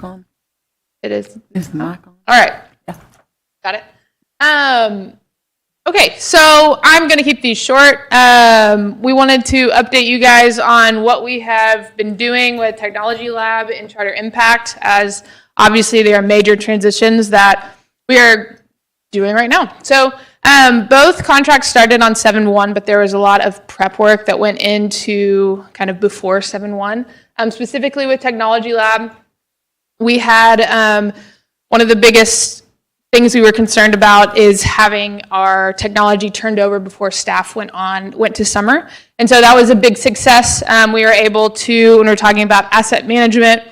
on? It is. Is the mic on? All right. Yeah. Got it. Okay, so I'm going to keep these short. We wanted to update you guys on what we have been doing with Technology Lab and Charter Impact, as obviously there are major transitions that we are doing right now. So both contracts started on 7/1, but there was a lot of prep work that went into kind of before 7/1. Specifically with Technology Lab, we had one of the biggest things we were concerned about is having our technology turned over before staff went to summer. And so that was a big success. We were able to, when we're talking about asset management,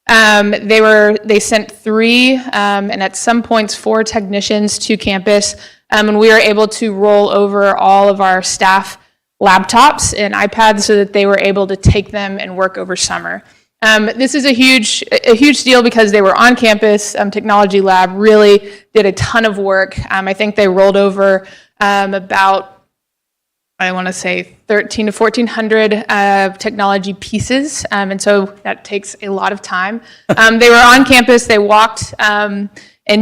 they sent 3 and at some points 4 technicians to campus, and we were able to roll over all of our staff laptops and iPads so that they were able to take them and work over summer. This is a huge deal because they were on campus. Technology Lab really did a ton of work. I think they rolled over about, I want to say, 1,300 to 1,400 technology pieces, and so that takes a lot of time. They were on campus. They walked and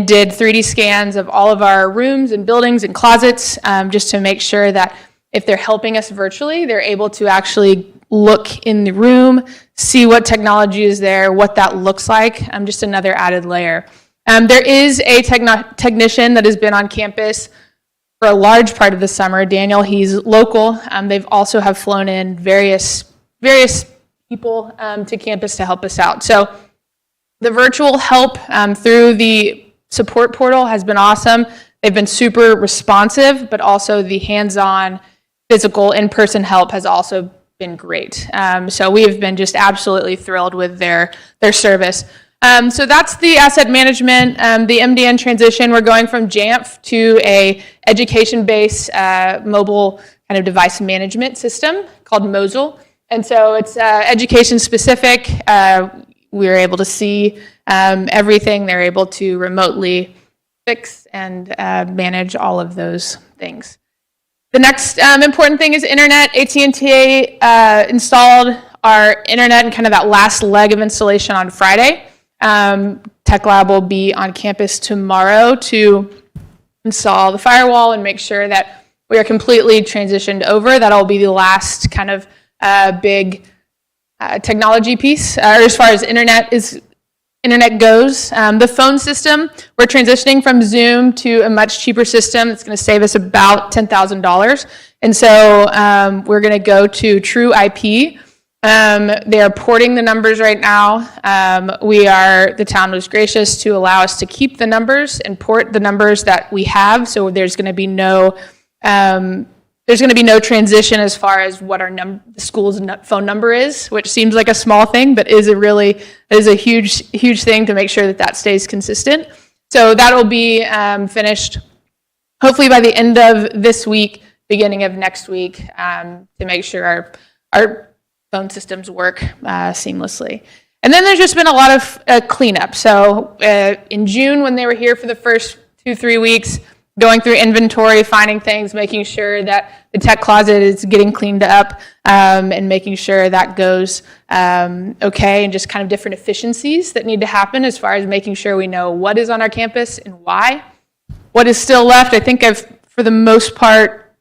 did 3D scans of all of our rooms and buildings and closets, just to make sure that if they're helping us virtually, they're able to actually look in the room, see what technology is there, what that looks like, just another added layer. There is a technician that has been on campus for a large part of the summer. Daniel, he's local. They've also have flown in various people to campus to help us out. So the virtual help through the support portal has been awesome. They've been super responsive, but also the hands-on physical in-person help has also been great. So we have been just absolutely thrilled with their service. So that's the asset management, the MDN transition. We're going from Jamf to a education-based mobile kind of device management system called Mosul. And so it's education specific. We're able to see everything. They're able to remotely fix and manage all of those things. The next important thing is internet. AT&T installed our internet and kind of that last leg of installation on Friday. Tech Lab will be on campus tomorrow to install the firewall and make sure that we are completely transitioned over. That'll be the last kind of big technology piece, or as far as internet goes. The phone system, we're transitioning from Zoom to a much cheaper system that's going to save us about $10,000. And so we're going to go to True IP. They are porting the numbers right now. The town was gracious to allow us to keep the numbers and port the numbers that we have. So there's going to be no transition as far as what the school's phone number is, which seems like a small thing, but is a huge thing to make sure that stays consistent. So that'll be finished hopefully by the end of this week, beginning of next week, to make sure our phone systems work seamlessly. And then there's just been a lot of cleanup. So in June, when they were here for the first 2-3 weeks, going through inventory, finding things, making sure that the tech closet is getting cleaned up, and making sure that goes okay, and just kind of different efficiencies that need to happen as far as making sure we know what is on our campus and why. What is still left, I think I've, for the most part,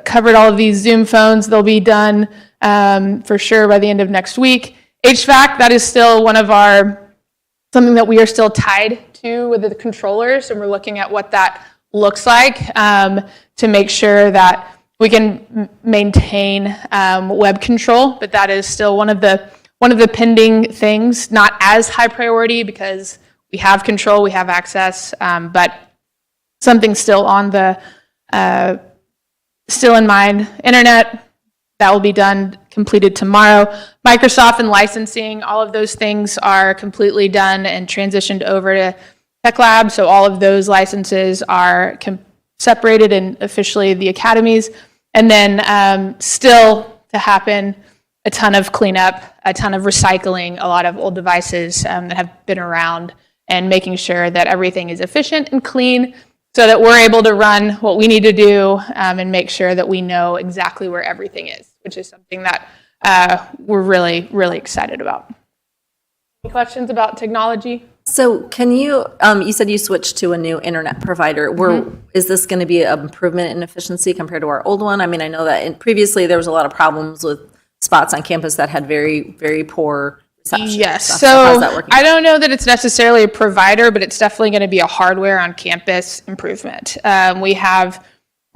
covered all of these Zoom phones. They'll be done for sure by the end of next week. HVAC, that is still something that we are still tied to with the controllers, and we're looking at what that looks like to make sure that we can maintain web control, but that is still one of the pending things, not as high priority because we have control, we have access, but something still on the still in mind. Internet, that will be completed tomorrow. Microsoft and licensing, all of those things are completely done and transitioned over to Tech Lab, so all of those licenses are separated in officially the academies. And then still to happen, a ton of cleanup, a ton of recycling, a lot of old devices that have been around, and making sure that everything is efficient and clean so that we're able to run what we need to do and make sure that we know exactly where everything is, which is something that we're really, really excited about. Any questions about technology? So can you, you said you switched to a new internet provider. Is this going to be an improvement in efficiency compared to our old one? I mean, I know that previously there was a lot of problems with spots on campus that had very, very poor reception. Yes, How's so that working? I don't know that it's necessarily a provider, but it's definitely going to be a hardware on campus improvement.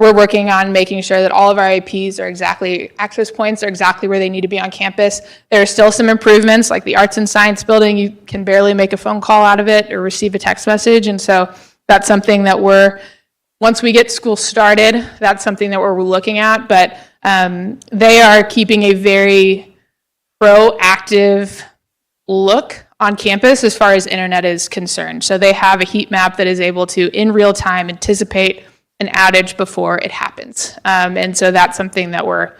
We're working on making sure that all of our APs are access points are exactly where they need to be on campus. There are still some improvements, like the Arts and Science building, you can barely make a phone call out of it or receive a text message. And so that's something that once we get school started, that's something that we're looking at. But they are keeping a very proactive look on campus as far as internet is concerned. So they have a heat map that is able to, in real time, anticipate an outage before it happens. And so that's something that we're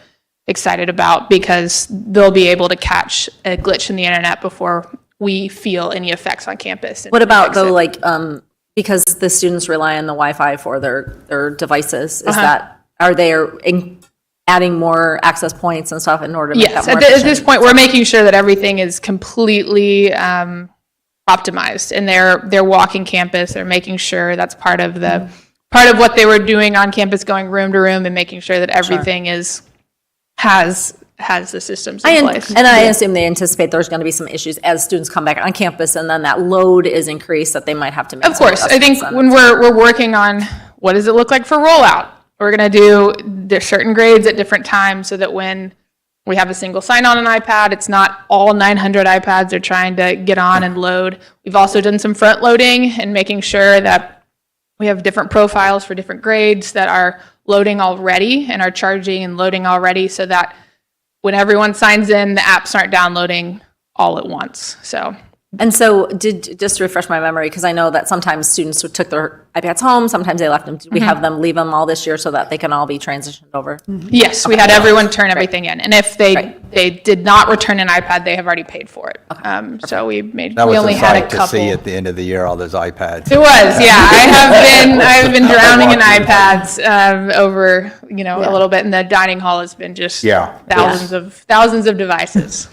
excited about because they'll be able to catch a glitch in the internet before we feel any effects on campus. What about though, like, because the students rely on the Wi-Fi for their devices, are they adding more access points and stuff in order to make that more efficient? At this point, we're making sure that everything is completely optimized and they're walking campus. They're making sure that's part of what they were doing on campus, going room to room and making sure that everything has the systems in place. And I assume they anticipate there's going to be some issues as students come back on campus and then that load is increased that they might have to make. Of course, I think when we're working on what does it look like for rollout, we're going to do certain grades at different times so that when we have a single sign on an iPad, it's not all 900 iPads are trying to get on and load. We've also done some front loading and making sure that we have different profiles for different grades that are loading already and are charging and loading already so that when everyone signs in, the apps aren't downloading all at once. And so just to refresh my memory, because I know that sometimes students took their iPads home, sometimes they left them. Did we have them leave them all this year so that they can all be transitioned over? Yes, we had everyone turn everything in. And if they did not return an iPad, they have already paid for it. So we only had a couple. To see at the end of the year all those iPads. It was, yeah. I've been drowning in iPads over a little bit, and the dining hall has been just thousands of devices.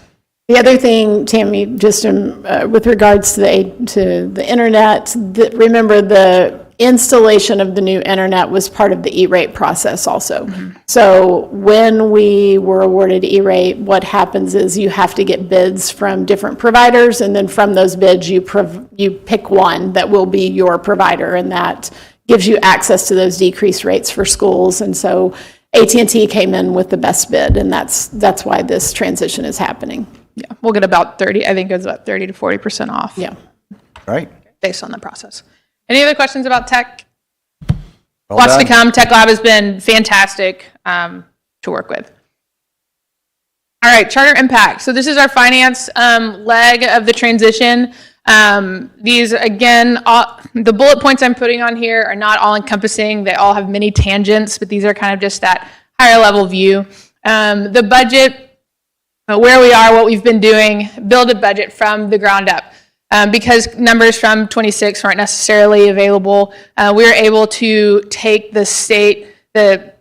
The other thing, Tammy, just with regards to the internet, remember the installation of the new internet was part of the E-rate process also. Mm-hmm. So when we were awarded E-rate, what happens is you have to get bids from different providers, and then from those bids, you pick one that will be your provider, and that gives you access to those decreased rates for schools. And so AT&T came in with the best bid, and that's why this transition is happening. Yeah, we'll get about 30, I think it was about 30 to 40% off. Yeah. Right. Based on the process. Any other questions about tech? Well Lots done. to come. Tech Lab has been fantastic to work with. All right, charter impact. So this is our finance leg of the transition. These, again, the bullet points I'm putting on here are not all encompassing. They all have many tangents, but these are kind of just that higher level view. The budget, where we are, what we've been doing, build a budget from the ground up. Because numbers from 26 weren't necessarily available, we were able to take the state, the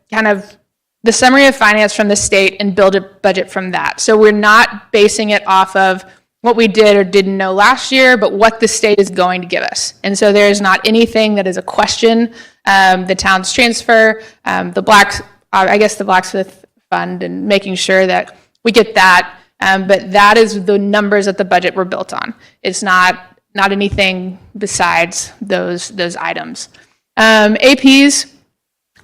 summary of finance from the state and build a budget from that. So we're not basing it off of what we did or didn't know last year, but what the state is going to give us. And so there's not anything that is a question. The town's transfer, the Blacksmith Fund, and making sure that we get that, but that is the numbers that the budget were built on. It's not anything besides those items. APs,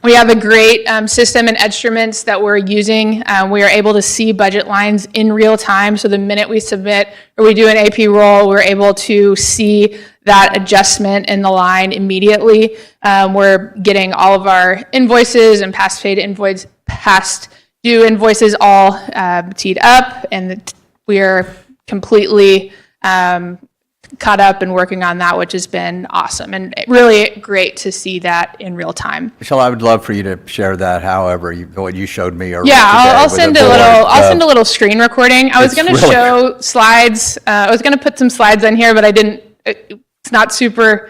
we have a great system and instruments that we're using. We are able to see budget lines in real time. So the minute we submit or we do an AP roll, we're able to see that adjustment in the line immediately. We're getting all of our invoices and past due invoices all teed up, and we are completely caught up and working on that, which has been awesome and really great to see that in real time. Michelle, I would love for you to share that. However, what you showed me. I'll send a little screen recording. I was going to show slides. I was going to put some slides on here, but I didn't. It's not super.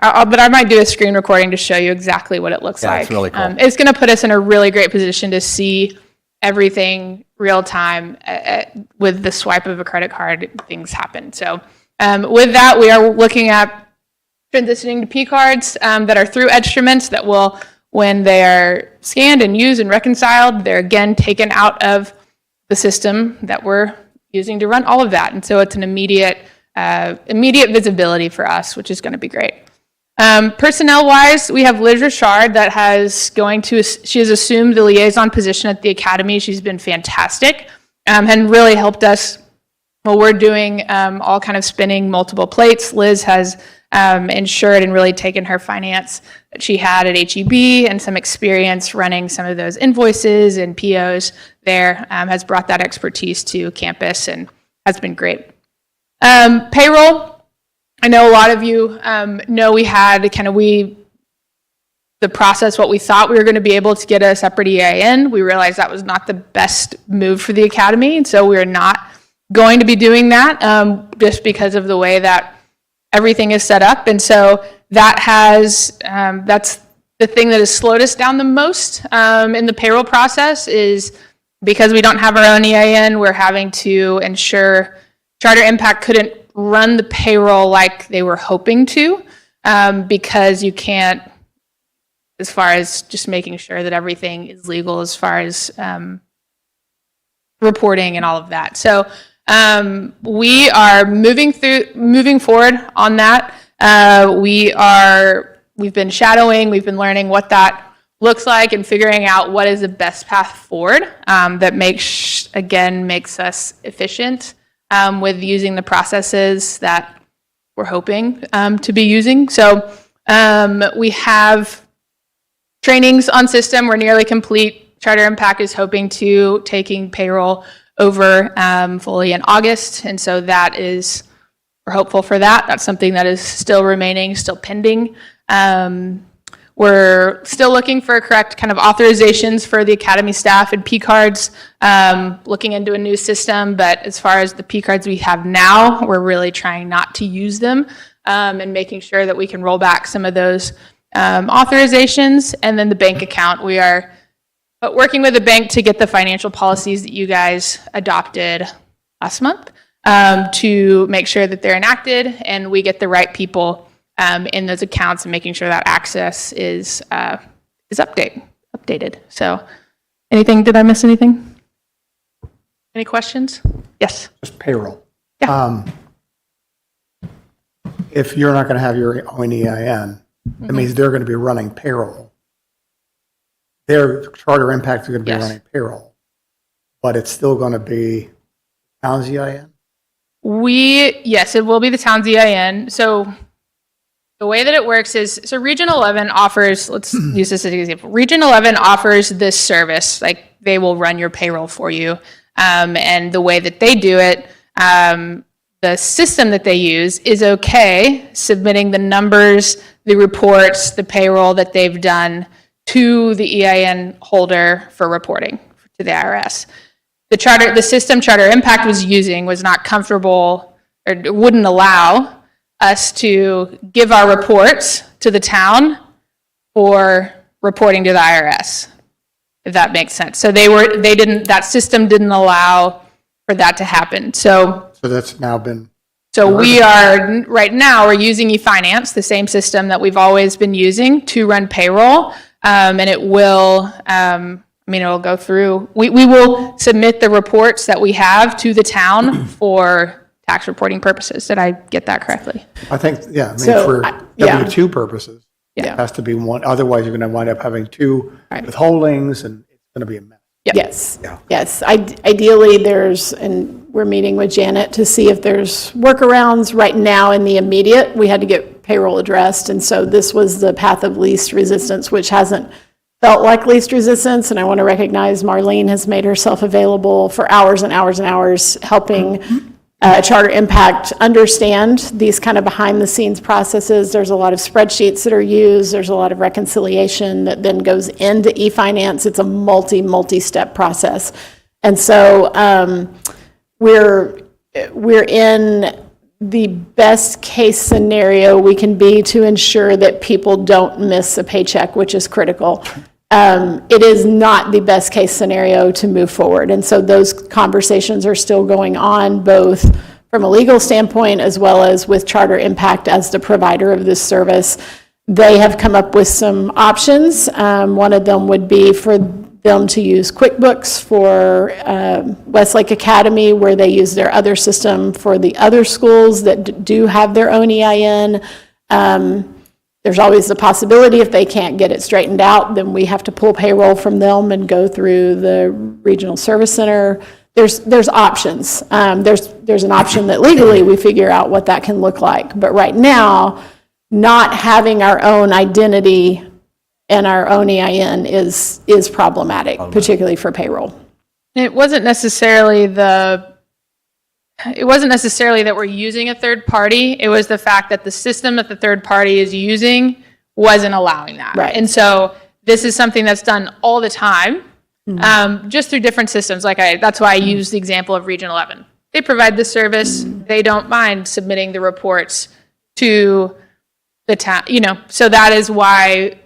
But I might do a screen recording to show you exactly what it looks like. It's really cool. It's going to put us in a really great position to see everything real time with the swipe of a credit card. Things happen. So With that, we are looking at transitioning to P cards that are through instruments that will, when they are scanned and used and reconciled, they're again taken out of the system that we're using to run all of that. And so it's an immediate visibility for us, which is going to be great. Personnel-wise, we have Liz Richard that she has assumed the liaison position at the academy. She's been fantastic and really helped us while we're doing all kind of spinning multiple plates. Liz has ensured and really taken her finance that she had at HEB and some experience running some of those invoices and POs there, has brought that expertise to campus and has been great. Payroll, I know a lot of you know we had the process, what we thought we were going to be able to get a separate EIN. We realized that was not the best move for the academy, and so we're not going to be doing that just because of the way that everything is set up. And so that's the thing that has slowed us down the most in the payroll process, is because we don't have our own EIN, we're having to ensure Charter Impact couldn't run the payroll like they were hoping to, because you can't, as far as just making sure that everything is legal as far as reporting and all of that. So we are moving forward on that. We've been shadowing, we've been learning what that looks like and figuring out what is the best path forward that makes us efficient with using the processes that we're hoping to be using. So we have trainings on system. We're nearly complete. Charter Impact is hoping to taking payroll over fully in August. And so we're hopeful for that. That's something that is still remaining, still pending. We're still looking for correct kind of authorizations for the academy staff and P cards, looking into a new system. But as far as the P cards we have now, we're really trying not to use them and making sure that we can roll back some of those authorizations. And then the bank account, we are working with the bank to get the financial policies that you guys adopted last month to make sure that they're enacted and we get the right people in those accounts, and making sure that access is updated. So did I miss anything? Any questions? Yes. Just payroll. Yeah. If you're not going to have your own EIN, that means they're going to be running payroll. Their Charter Impact is going to be running payroll, but it's still going to be town's EIN? Yes, it will be the town's EIN. So the way that it works is, so Region 11 offers, let's use this as an example. Region 11 offers this service, like they will run your payroll for you. And the way that they do it, the system that they use is okay submitting the numbers, the reports, the payroll that they've done to the EIN holder for reporting to the IRS. The system Charter Impact was using was not comfortable, or wouldn't allow us to give our reports to the town for reporting to the IRS, if that makes sense. So that system didn't allow for that to happen. So that's now been. So right now we're using eFinance, the same system that we've always been using to run payroll. And it will, it'll go through, we will submit the reports that we have to the town for tax reporting purposes. Did I get that correctly? I think, yeah. So, for W-2 purposes, it has to be one. Otherwise, you're going to wind up having two withholdings, and it's going to be a mess. Yep. Yes. Yeah. Yes. Ideally, and we're meeting with Janet to see if there's workarounds. Right now, in the immediate, we had to get payroll addressed, and so this was the path of least resistance, which hasn't felt like least resistance. And I want to recognize Marlene has made herself available for hours and hours and hours, helping Charter Impact understand these kind of behind-the-scenes processes. There's a lot of spreadsheets that are used. There's a lot of reconciliation that then goes into eFinance. It's a multi-step process. And so we're in the best case scenario we can be to ensure that people don't miss a paycheck, which is critical. It is not the best case scenario to move forward. And so those conversations are still going on, both from a legal standpoint, as well as with Charter Impact as the provider of this service. They have come up with some options. One of them would be for them to use QuickBooks for Westlake Academy, where they use their other system for the other schools that do have their own EIN. There's always the possibility if they can't get it straightened out, then we have to pull payroll from them and go through the regional service center. There's options. There's an option that legally we figure out what that can look like. But right now, not having our own identity and our own EIN is problematic, particularly for payroll. It wasn't necessarily that we're using a third party. It was the fact that the system that the third party is using wasn't allowing that. Right. And so this is something that's done all the time, just through different systems. That's why I use the example of Region 11. They provide the service. They don't mind submitting the reports to the town, so that is why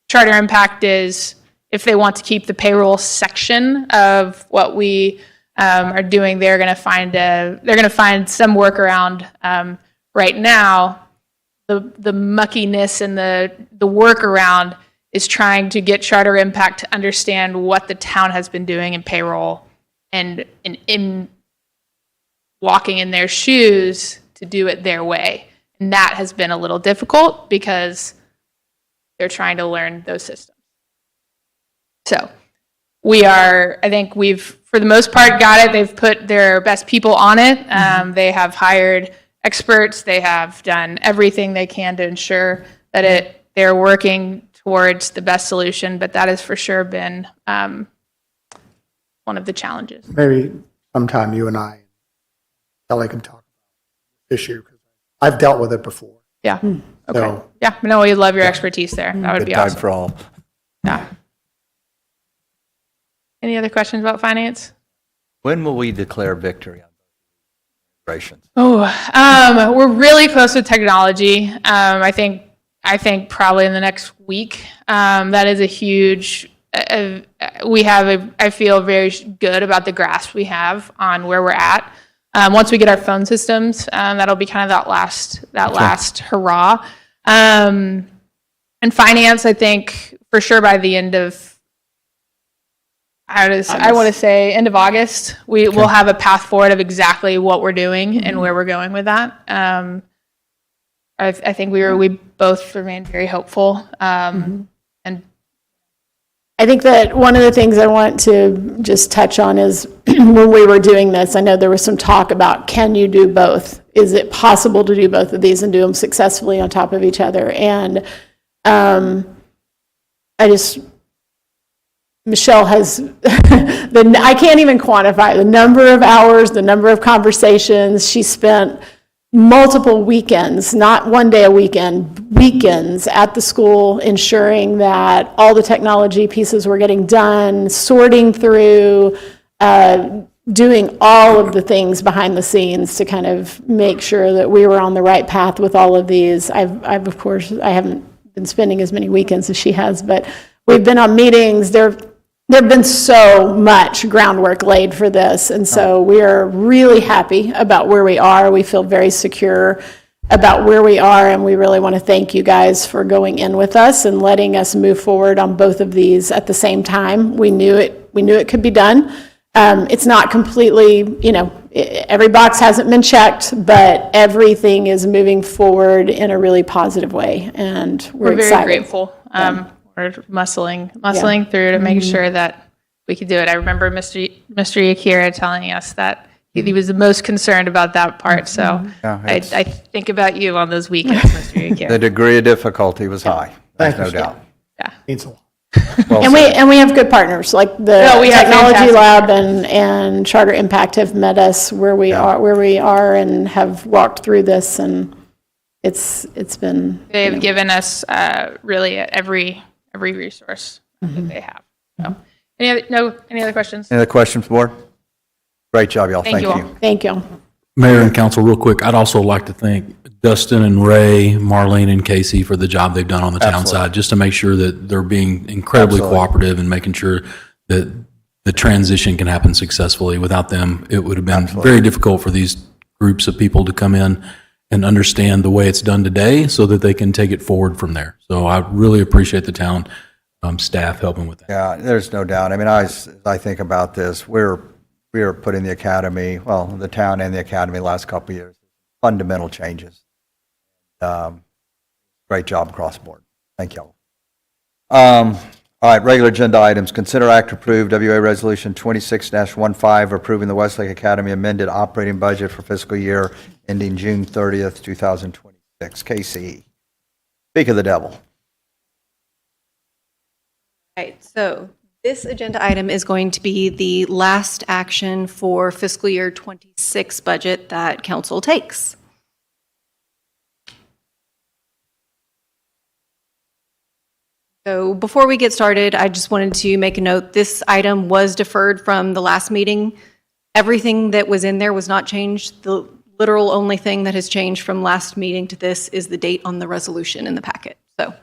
Charter Impact is, if they want to keep the payroll section of what we are doing, they're going to find some workaround. Right now, the muckiness and the workaround is trying to get Charter Impact to understand what the town has been doing in payroll and in walking in their shoes to do it their way. And that has been a little difficult because they're trying to learn those systems. So I think we've, for the most part, got it. They've put their best people on it. They have hired experts. They have done everything they can to ensure that they're working towards the best solution, but that has for sure been one of the challenges. Maybe sometime you and I, Kelly, can talk about this issue, because I've dealt with it before. Yeah. Okay. So, Yeah. No, we'd love your expertise there. That would Good be time awesome. for all. Yeah. Any other questions about finance? When will we declare victory on operations? Oh, we're really close with technology. I think probably in the next week. That is a huge. I feel very good about the grasp we have on where we're at. Once we get our phone systems, that'll be kind of that last hurrah. And finance, I think for sure by the end of, I want to say end of August, we'll have a path forward of exactly what we're doing and where we're going with that. I think we both remain very hopeful. And I think that one of the things I want to just touch on is when we were doing this, I know there was some talk about, can you do both? Is it possible to do both of these and do them successfully on top of each other? And Michelle has, I can't even quantify the number of hours, the number of conversations. She spent multiple weekends, not one day a weekend, weekends at the school, ensuring that all the technology pieces were getting done, sorting through, doing all of the things behind the scenes to kind of make sure that we were on the right path with all of these. I've of course, I haven't been spending as many weekends as she has, but we've been on meetings. There have been so much groundwork laid for this, and so we are really happy about where we are. We feel very secure about where we are, and we really want to thank you guys for going in with us and letting us move forward on both of these at the same time. We knew it could be done. It's not completely, every box hasn't been checked, but everything is moving forward in a really positive way, and we're very excited. grateful. We're muscling through to make sure that we could do it. I remember Mr. Akira telling us that he was the most concerned about that part. So Yeah, I think about you on those weekends, Mr. Akira. The degree of difficulty was high. There's no Thank you. doubt. Yeah. Means a lot. Well And said. we have good partners, like the No, we have Technology fantastic Lab and Charter Impact have met us where we are and have walked through this, and it's been. They've given us really every resource that they have. So, any other questions? Any other questions, board? Great job, y'all. Thank you all. Thank you. Mayor and council, real quick, I'd also like to thank Dustin and Ray, Marlene and Casey for the job they've done on the town Absolutely. side, just to make sure that they're being incredibly Absolutely. cooperative and making sure that the transition can happen successfully. Without them, it would have been very difficult for these groups of people to come in and understand the way it's done today so that they can take it forward from there. So I really appreciate the town staff helping with that. Yeah, there's no doubt. I mean, as I think about this, we're putting the academy, well, the town and the academy last couple of years, fundamental changes. Great job across the board. Thank y'all. All right, regular agenda items. Consider act to approve WA Resolution 26-15 approving the Westlake Academy amended operating budget for fiscal year ending June 30th, 2026. Casey, speak of the devil. Right, so this agenda item is going to be the last action for fiscal year 26 budget that council takes. So before we get started, I just wanted to make a note. This item was deferred from the last meeting. Everything that was in there was not changed. The literal only thing that has changed from last meeting to this is the date on the resolution in the packet. So.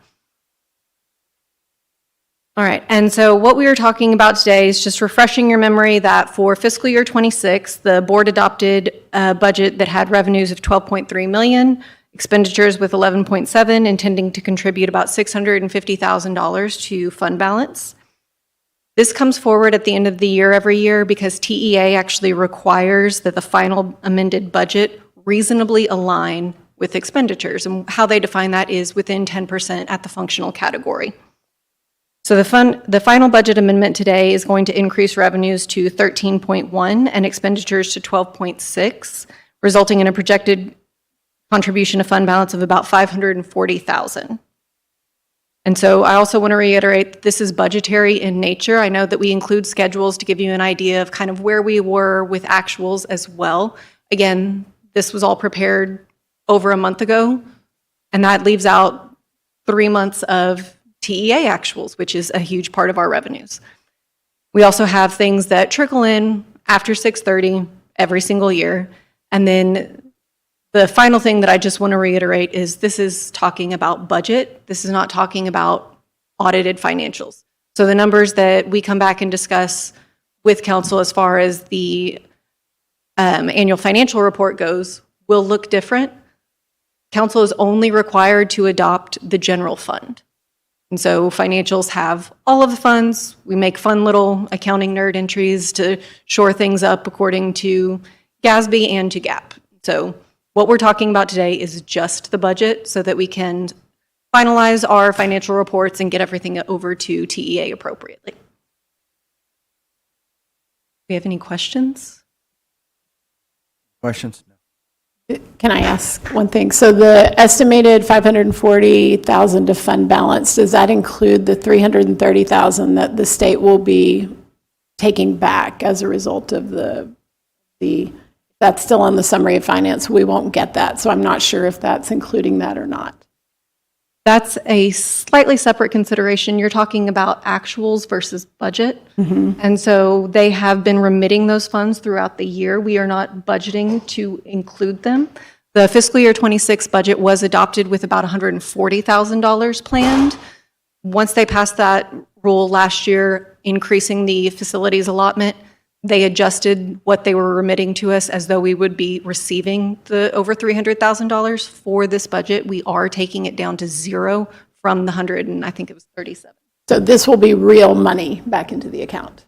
All right, and so what we are talking about today is just refreshing your memory that for fiscal year 26, the board adopted a budget that had revenues of 12.3 million, expenditures with 11.7, intending to contribute about $650,000 to fund balance. This comes forward at the end of the year every year because TEA actually requires that the final amended budget reasonably align with expenditures, and how they define that is within 10% at the functional category. So the final budget amendment today is going to increase revenues to 13.1 and expenditures to 12.6, resulting in a projected contribution to fund balance of about 540,000. And so I also want to reiterate that this is budgetary in nature. I know that we include schedules to give you an idea of kind of where we were with actuals as well. Again, this was all prepared over a month ago, and that leaves out 3 months of TEA actuals, which is a huge part of our revenues. We also have things that trickle in after 6:30 every single year. And then the final thing that I just want to reiterate is this is talking about budget. This is not talking about audited financials. So the numbers that we come back and discuss with council as far as the annual financial report goes will look different. Council is only required to adopt the general fund. And so financials have all of the funds. We make fun little accounting nerd entries to shore things up according to GASB and to GAAP. So what we're talking about today is just the budget so that we can finalize our financial reports and get everything over to TEA appropriately. Do we have any questions? Questions? No. Can I ask one thing? So the estimated 540,000 to fund balance, does that include the 330,000 that the state will be taking back as a result of that's still on the summary of finance? We won't get that, so I'm not sure if that's including that or not. That's a slightly separate consideration. You're talking about actuals versus budget. And so they have been remitting those funds throughout the year. We are not budgeting to include them. The fiscal year 26 budget was adopted with about $140,000 planned. Once they passed that rule last year, increasing the facilities allotment, they adjusted what they were remitting to us as though we would be receiving the over $300,000 for this budget. We are taking it down to zero from the 100, and I think it was 37. So this will be real money back into the account,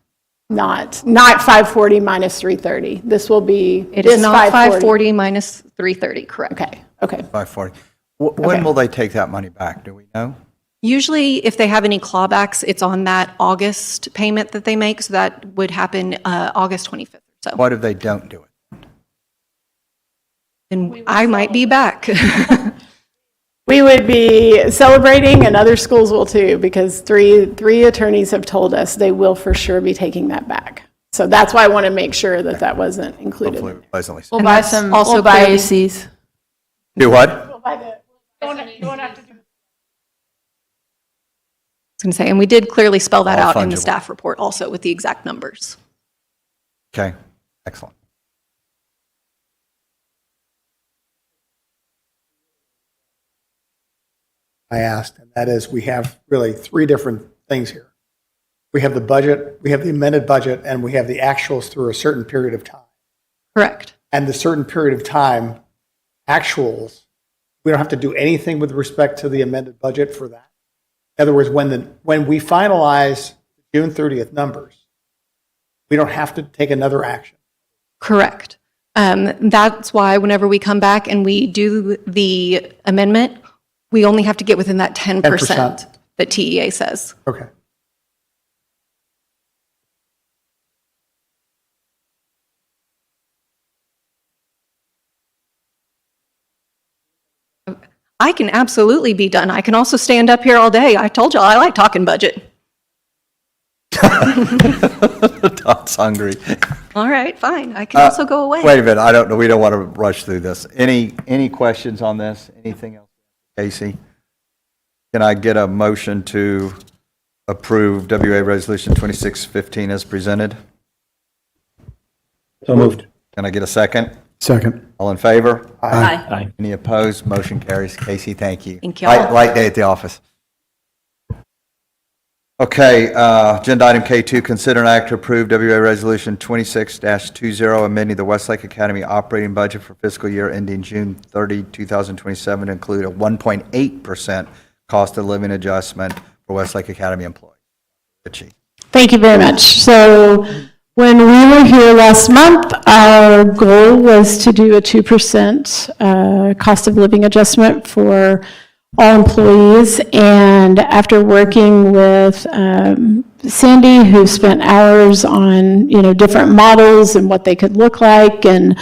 not 540 minus 330. This will be It is not 540 minus 330, correct? Okay. 540. When will they take that money back? Do we know? Usually, if they have any clawbacks, it's on that August payment that they make, so that would happen August 25th or so. What if they don't do it? Then I might be back. We would be celebrating, and other schools will too, because three attorneys have told us they will for sure be taking that back. So that's why I want to make sure that that wasn't included. Hopefully pleasantly. We'll And buy that's some, also we'll buy clearly- ACs. Do what? I was going to say, and we did clearly spell that All out in the fungible. staff report also with the exact numbers. Okay, excellent. I asked, and that is we have really three different things here. We have the budget, we have the amended budget, and we have the actuals through a certain period of time. Correct. and the certain period of time actuals, we don't have to do anything with respect to the amended budget for that. In other words, when we finalize June 30th numbers, we don't have to take another action. Correct. That's why whenever we come back and we do the amendment, we only have to get within that 10% that TEA says. Okay. I can absolutely be done. I can also stand up here all day. I told you I like talking budget. Todd's hungry. All right, fine. I can also go away. Wait a minute, I don't know, we don't want to rush through this. Any questions on this? Anything else? Casey? Can I get a motion to approve WA Resolution 2615 as presented? So moved. Can I get a second? Second. All in favor? Aye. Any opposed? Motion carries. Casey, thank you. Thank y'all. Light day at the office. Okay, agenda item K2, consider and act to approve WA Resolution 26-20, amending the Westlake Academy operating budget for fiscal year ending June 30, 2027, to include a 1.8% cost of living adjustment for Westlake Academy employees. Richie. Thank you very much. So when we were here last month, our goal was to do a 2% cost of living adjustment for all employees. And after working with Sandy, who spent hours on, different models and what they could look like, and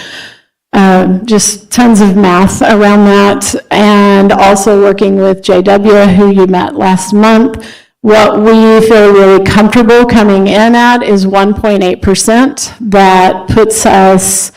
just tons of math around that, and also working with JW, who you met last month, what we feel really comfortable coming in at is 1.8%. That puts us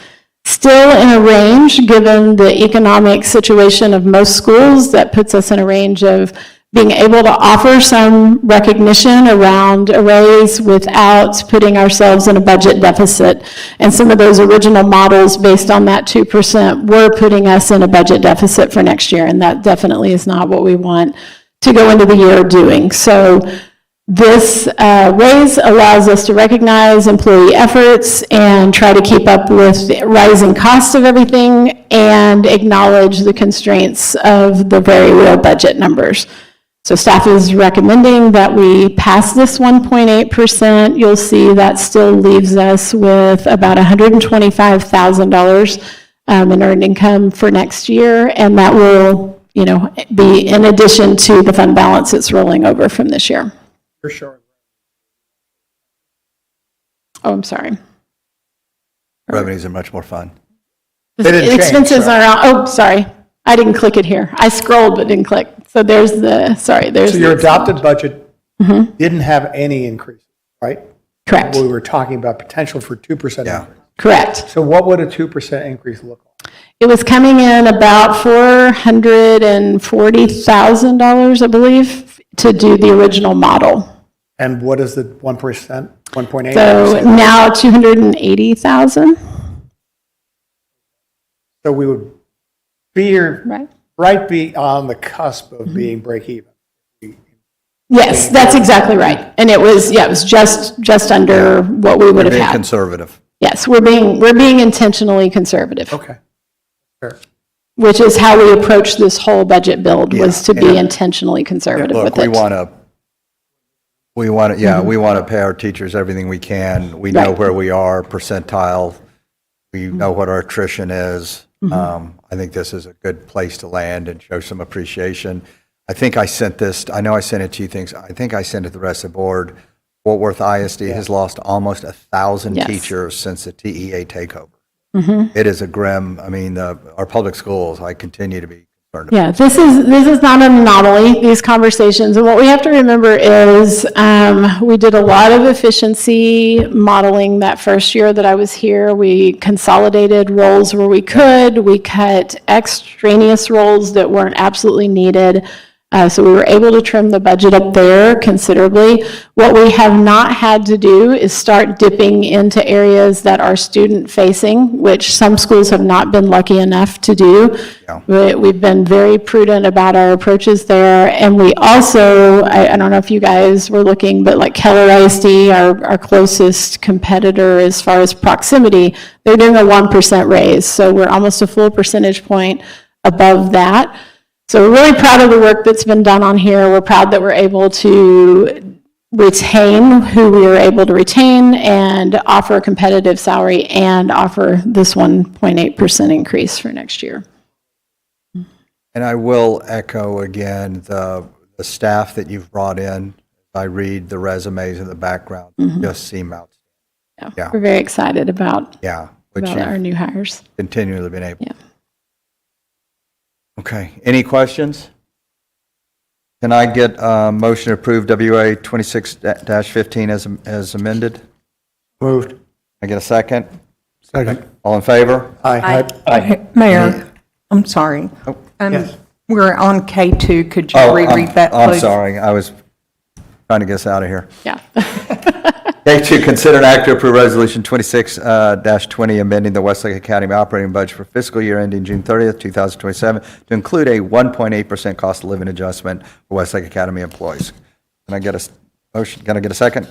still in a range, given the economic situation of most schools, that puts us in a range of being able to offer some recognition around a raise without putting ourselves in a budget deficit. And some of those original models based on that 2% were putting us in a budget deficit for next year, and that definitely is not what we want to go into the year doing. So this raise allows us to recognize employee efforts and try to keep up with the rising cost of everything and acknowledge the constraints of the very real budget numbers. So staff is recommending that we pass this 1.8%. You'll see that still leaves us with about $125,000 in earned income for next year, and that will be in addition to the fund balance that's rolling over from this year. For sure. Oh, I'm sorry. Revenues are much more fun. They didn't change, Expenses so- are on, sorry. I didn't click it here. I scrolled but didn't click. So there's there's So your the- adopted budget didn't have any increase, right? Correct, We were talking about potential for 2% Yeah. increase. correct. So what would a 2% increase look like? It was coming in about $440,000, I believe, to do the original model. And what is the 1%, 1.8%? So now 280,000, So we would be right? be on the cusp of being break even. Yes, that's exactly right. And it was just under what we would have Being had. conservative. Yes, we're being intentionally conservative, Okay. Fair. which is how we approached this whole budget build, was to be Yeah. intentionally conservative Look, with we it. want to, we want to pay our teachers everything we can. We know Right. where we are, percentile. We know what our attrition is. I think this is a good place to land and show some appreciation. I think I sent this, I know I sent it to you things, I think I sent it to the rest of the board. Fort Worth ISD has lost almost 1,000 Yes. teachers since the TEA takeover. It is a grim, our public schools, I continue to be concerned about. Yeah, this is not an anomaly, these conversations. And what we have to remember is we did a lot of efficiency modeling that first year that I was here. We consolidated roles where we could. We cut extraneous roles that weren't absolutely needed. So we were able to trim the budget up there considerably. What we have not had to do is start dipping into areas that are student-facing, which some schools have not been lucky enough to do. Yeah. We've been very prudent about our approaches there. And we also, I don't know if you guys were looking, but like Keller ISD, our closest competitor as far as proximity, they're doing a 1% raise. So we're almost a full percentage point above that. So we're really proud of the work that's been done on here. We're proud that we're able to retain who we were able to retain and offer a competitive salary and offer this 1.8% increase for next year. And I will echo again, the staff that you've brought in. I read the resumes in the background, just seem outstanding. Yeah. We're very excited about Which our you've new hires. continually been able. Yeah. Okay, any questions? Can I get a motion to approve WA 26-15 as amended? Moved. I get a second? Second. All in favor? Aye. Mayor, I'm sorry. Oh, Yes. We're on K2. Could you Oh, reread that, please? I'm sorry, I was trying to get us out of here. Yeah. K2, consider an act to approve Resolution 26-20, amending the Westlake Academy operating budget for fiscal year ending June 30th, 2027, to include a 1.8% cost of living adjustment for Westlake Academy employees. Can I get a motion? Can I get a second?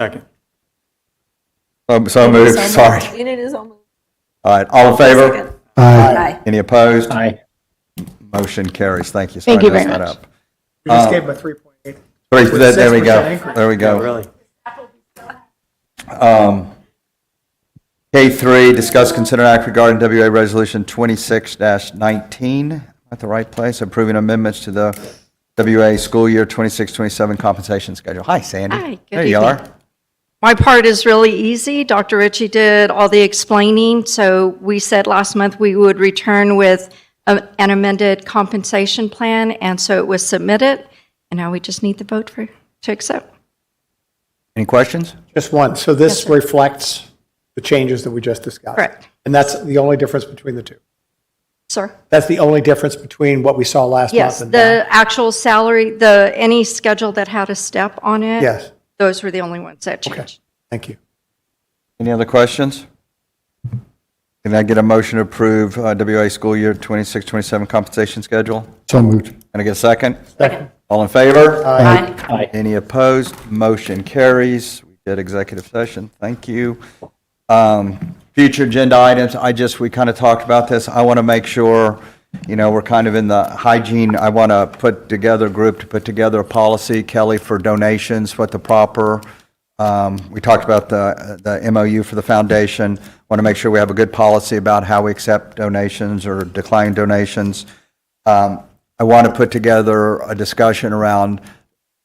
Second. So moved, sorry. You need his own. All right, all in favor? Aye. Any opposed? Aye. Motion carries. Thank you. Thank Sorry you to mess very that much. up. We just gave them a 3.8. There we 6% go. increase. There we go. Really? K3, discuss, consider act regarding WA Resolution 26-19, at the right place, approving amendments to the WA school year 26-27 compensation schedule. Hi, Sandy. Hi, good There you evening. are. My part is really easy. Dr. Ritchie did all the explaining, so we said last month we would return with an amended compensation plan, and so it was submitted, and now we just need the vote to accept. Any questions? Just one. So this reflects the changes that we just discussed? Correct. And that's the only difference between the two? Sir? That's the only difference between what we saw last month Yes, and now? the actual salary, any schedule that had a step on it. Yes. Those were the only ones that Okay. changed. Thank you. Any other questions? Can I get a motion to approve WA school year 26-27 compensation schedule? So moved. Can I get a second? Second. All in favor? Aye. Any opposed? Motion carries. We did executive session. Thank you. Future agenda items, we kind of talked about this. I want to make sure, we're kind of in the hygiene. I want to put together a group to put together a policy, Kelly, for donations, what the proper, we talked about the MOU for the foundation. Want to make sure we have a good policy about how we accept donations or decline donations. I want to put together a discussion around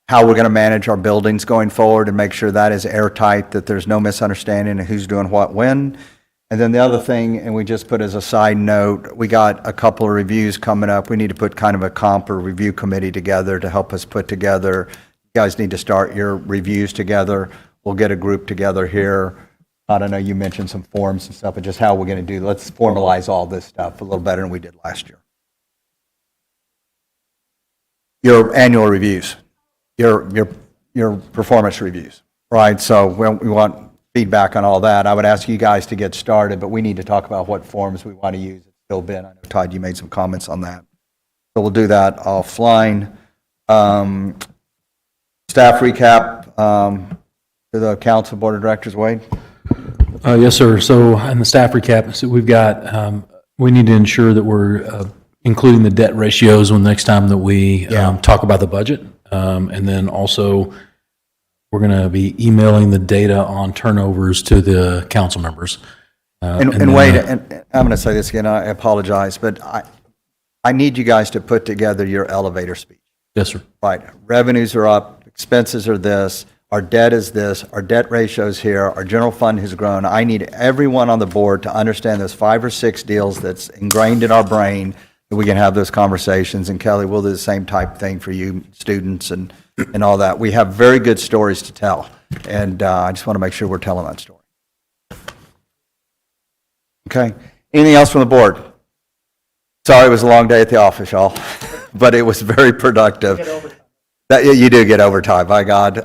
how we're going to manage our buildings going forward and make sure that is airtight, that there's no misunderstanding of who's doing what when. And then the other thing, and we just put as a side note, we got a couple of reviews coming up. We need to put kind of a comp or review committee together to help us put together. You guys need to start your reviews together. We'll get a group together here. I don't know, you mentioned some forms and stuff, but just how we're going to do, let's formalize all this stuff a little better than we did last year. Your annual reviews, your performance reviews, right? So we want feedback on all that. I would ask you guys to get started, but we need to talk about what forms we want to use. It's still been, I know, Todd, you made some comments on that. So we'll do that offline. Staff recap to the council board of directors, Wade? Yes, sir. So in the staff recap, so we've got, we need to ensure that we're including the debt ratios when next time that we talk about the budget. And then also, we're going to be emailing the data on turnovers to the council members. And Wade, and I'm going to say this again, I apologize, but I need you guys to put together your elevator speech. Yes, sir. Right, revenues are up, expenses are this, our debt is this, our debt ratio is here, our general fund has grown. I need everyone on the board to understand those 5 or 6 deals that's ingrained in our brain, that we can have those conversations. And Kelly, we'll do the same type thing for you students and all that. We have very good stories to tell, and I just want to make sure we're telling that story. Okay, anything else from the board? Sorry, it was a long day at the office, y'all. but it was very productive. You do get overtime, by God.